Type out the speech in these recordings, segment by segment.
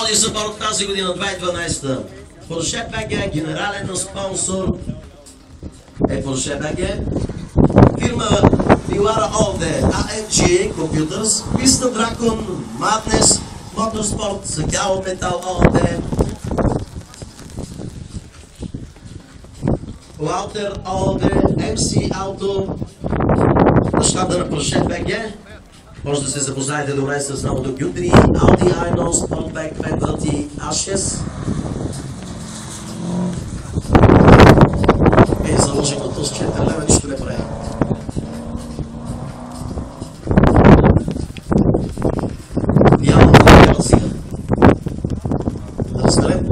Ауди за борт тази година, 2012. Porsche BG, генерален спонсор е Porsche BG. Фирма Pilara Aude, AMG Computers, Pista Dragon, Madness, Motorsport, Sagao Metal Aude, Lauter Aude, MC Auto, щата на Porsche BG. Може да се запознаете добре с новото Гюндри, Audi A1 Sportback 5 A6. Е заложено този 4 лева, нищо не прави. Явно да гледат сега. Да разберем.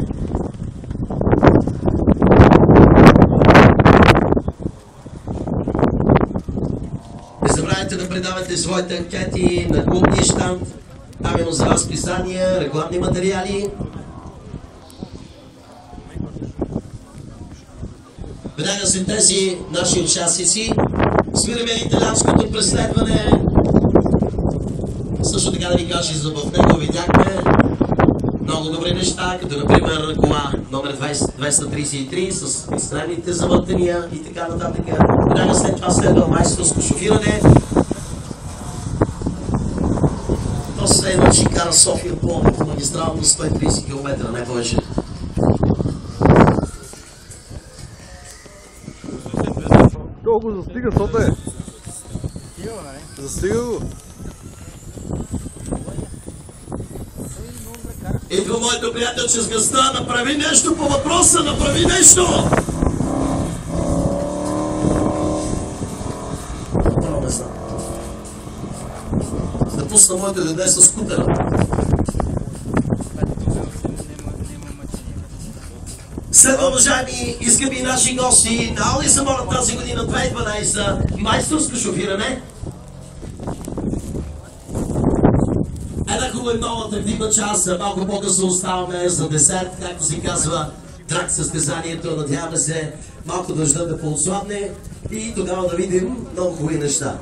Не забравяйте да предавате своите анкети на клубния щанд. Там има за вас писания, рекламни материали. Веднага след тези наши участници свираме италианското преследване. Също така да ви кажа, в него видяхме много добри неща, като например кола номер 233 с изтребните завъртания и така нататък. Веднага след това следва майсторско шофиране. То следва, че кара София по магистрално 130 км, не повече. Колко застига, то е? Застига го. Идва моето приятелче с гъста, направи нещо по въпроса, направи нещо! Това не знам. Да пусна моите дете с скутера. Следва, уважаеми и скъпи наши гости, на Ауди Самора тази година 2012, майсторско шофиране. Една хубава и нова тактична част, малко по-късно оставаме за десерт, както се казва, драк състезанието. Надяваме се малко дъжда да поотслабне и тогава да видим много хубави неща.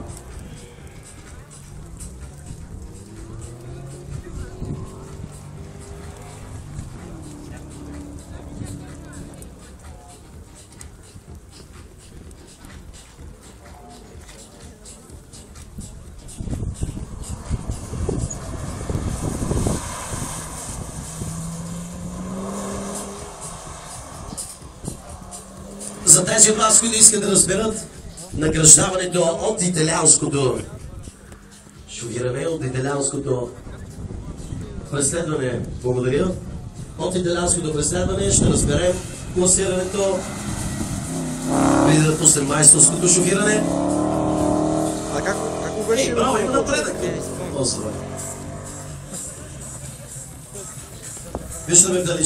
За тези от вас, които искат да разберат награждаването от италианското шофиране, от италианското преследване, благодаря. От италианското преследване ще разберем класирането, преди да пуснем майсторското шофиране. А как беше? Браво, има напредък! Виждаме дали